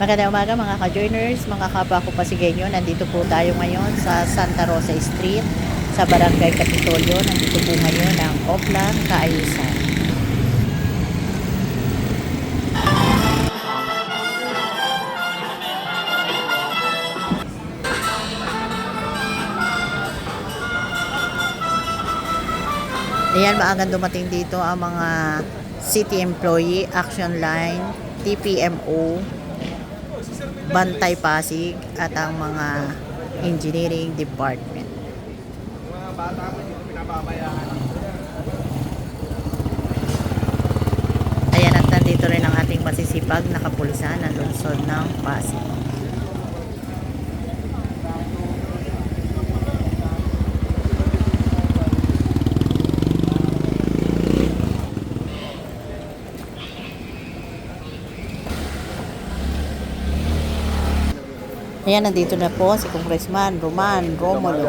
Magandang umaga mga ka-joiners, mga kapwa ko Pasigueño. Nandito po tayo ngayon sa Santa Rosa Street, sa Barangay Kapitolyo. Nandito po ngayon ang Oplan Kaayusan. Ayan, maagang dumating dito ang mga city employee, action line, TPMO, Bantay Pasig at ang mga engineering department. Mga bata mo dito pinababayaan. Ayan, at nandito rin ang ating masisipag na kapulisan ng lungsod ng Pasig. Ayan, nandito na po si Congressman Roman Romulo.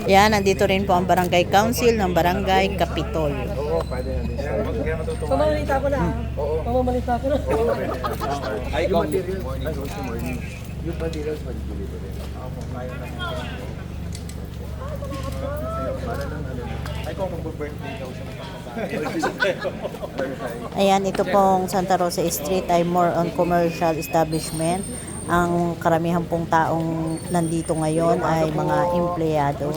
Ayan, nandito rin po ang Barangay Council ng Barangay Kapitolyo. Oo, pwede na din. Kaya matutuwa. Pamamalita ko na. Pamamalita ko na. Ay, yung materials. Ay, morning. Yung materials, mag-deliver ko rin. Ako, kaya na. Para lang ano. Ay, kung mag-birthday daw siya Ayan, ito pong Santa Rosa Street ay more on commercial establishment. Ang karamihan pong taong nandito ngayon ay mga empleyado.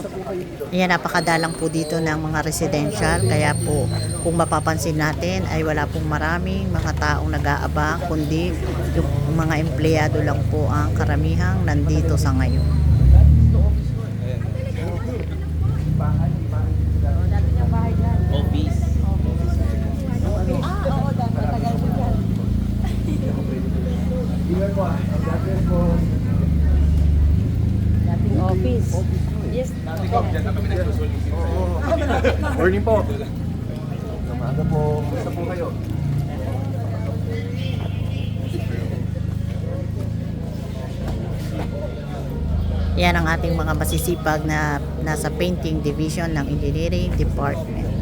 Ayan, napakadalang po dito ng mga residential. Kaya po, kung mapapansin natin ay wala pong maraming mga taong nag-aabang, kundi yung mga empleyado lang po ang karamihang nandito sa ngayon. Office. Dating office. Yes. Morning po. Umaga po. Kumusta po kayo? Yan ang ating mga masisipag na nasa painting division ng engineering department.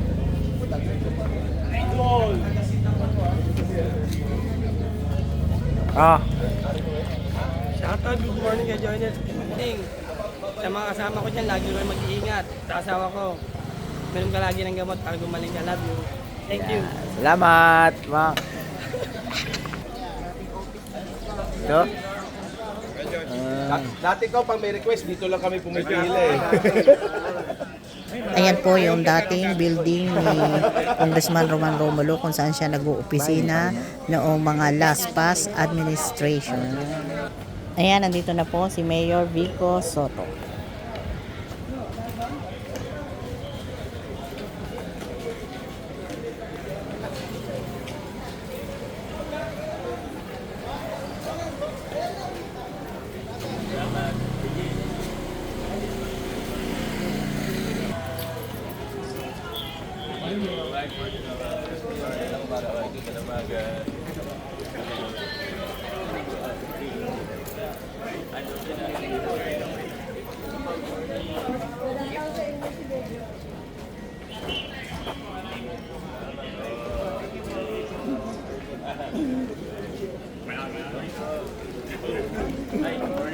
Shoutout, good morning kay Joyner. Good morning. Sa mga kasama ko dyan, lagi kayo mag-iingat. Sa asawa ko, meron ka lagi ng gamot para gumaling ka. Love you. Thank you. Salamat, ma. Ito? Dati ko, pag may request, dito lang kami pumipili eh. Ayan po yung dating building ni Congressman Roman Romulo kung saan siya nag-uopisina noong mga last pass administration. Ayan, nandito na po si Mayor Vico Soto.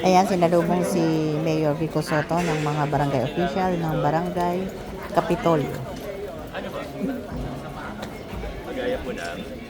Ayan, sinalubong si Mayor Vico Soto ng mga barangay official ng Barangay Kapitolyo. Kagaya po ng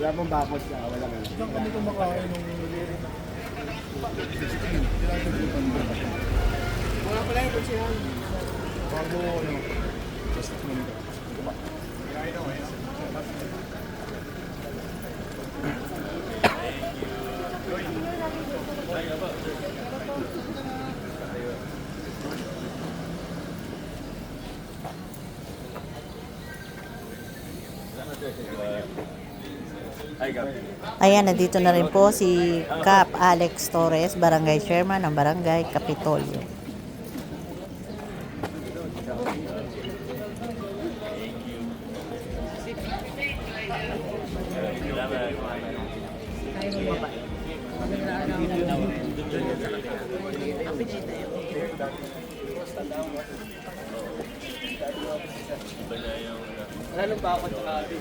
Wala pong bakod siya, wala nga. Saan kami kumakain nung wala pala yung pagsihan. Bago, ano, just a minute. Hi, Gab. Ayan, nandito na rin po si Cap Alex Torres, Barangay Chairman ng Barangay Kapitolyo. Lalo pa ako sa kabi.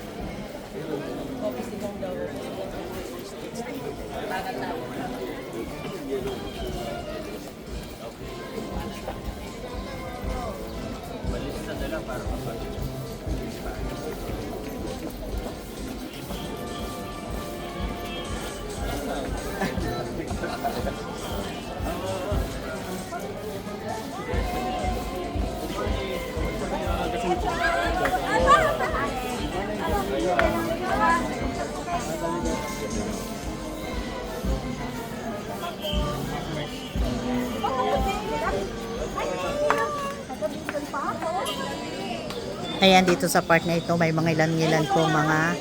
Ayan, dito sa part na ito may mga ilan-ilan po mga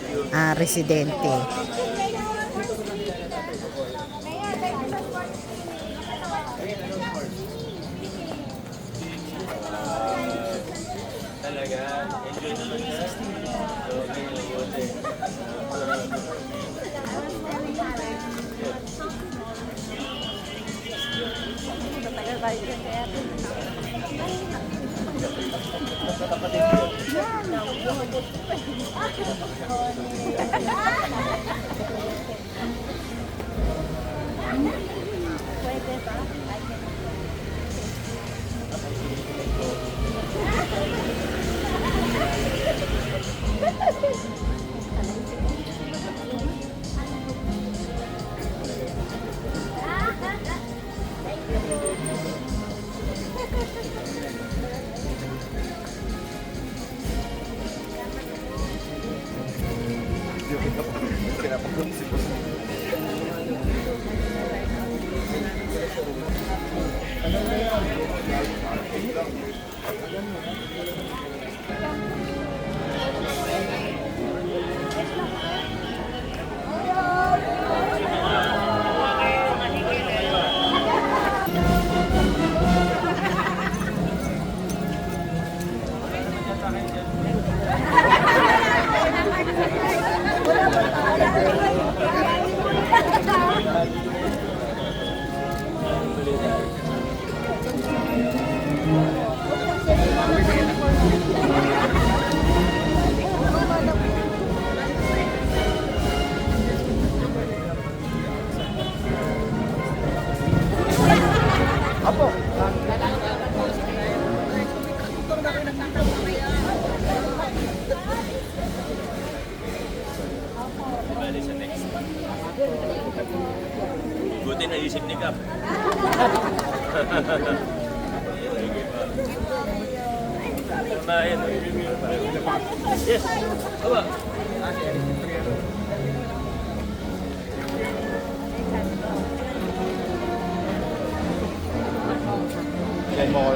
residente. Talaga, enjoy naman siya. So, ganyan yun eh. Bali sa next. Buti na isip ni Cap. Kumain. Yes. Aba. Yan mo ko.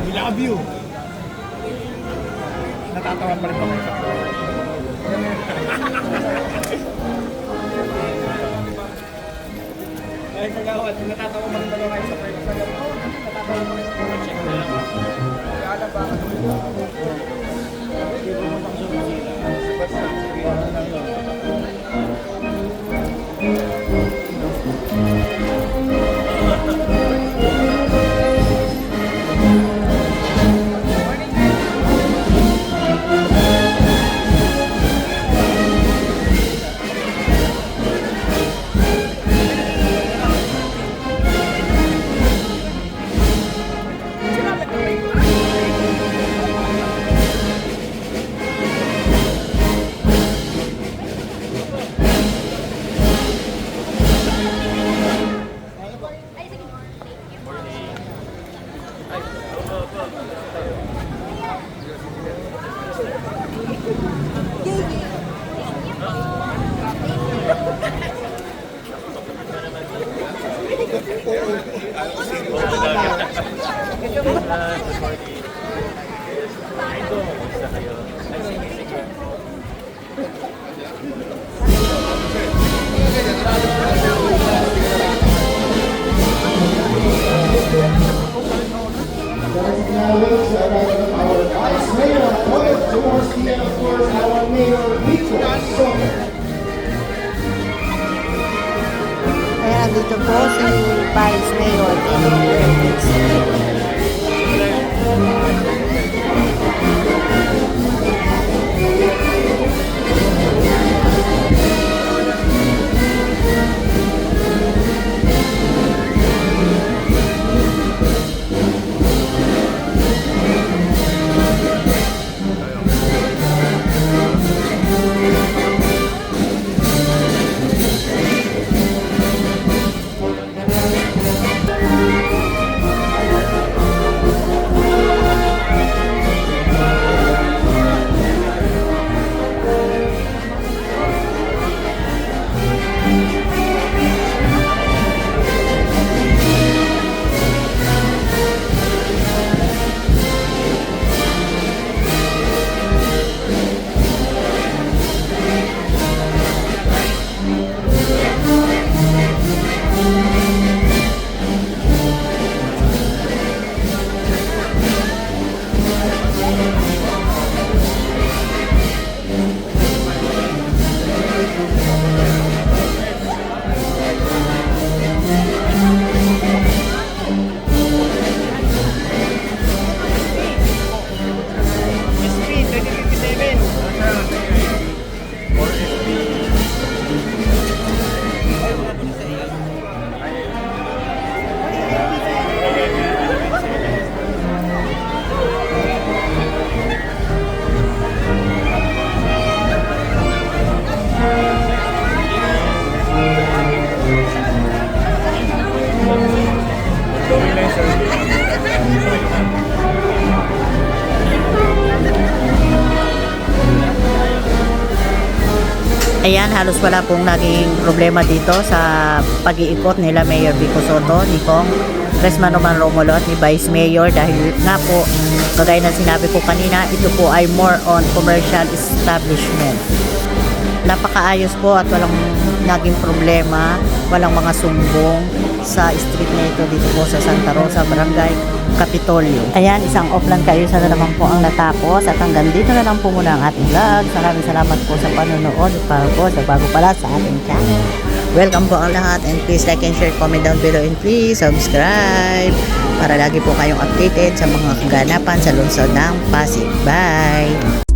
We love you. Natatawa pa rin ako sa Ay, kagawad, natatawa pa rin ako sa Check na lang. Ayan, dito po si Vice Mayor Tito Felix. Ayan, halos wala pong naging problema dito sa pag-iikot nila Mayor Vico Soto, ni Kong Congressman Roman Romulo at ni Vice Mayor dahil nga po, kagaya ng sinabi ko kanina, ito po ay more on commercial establishment. Napakaayos po at walang naging problema, walang mga sumbong sa street na ito dito po sa Santa Rosa, Barangay Capitolio. Ayan, isang offline kayo sa na naman po ang natapos at hanggang dito na lang po muna ang ating vlog. Maraming salamat po sa panonood at para po sa bago pala sa ating channel. Welcome po ang lahat and please like and share, comment down below and please subscribe para lagi po kayong updated sa mga kaganapan sa lungsod ng Pasig. Bye!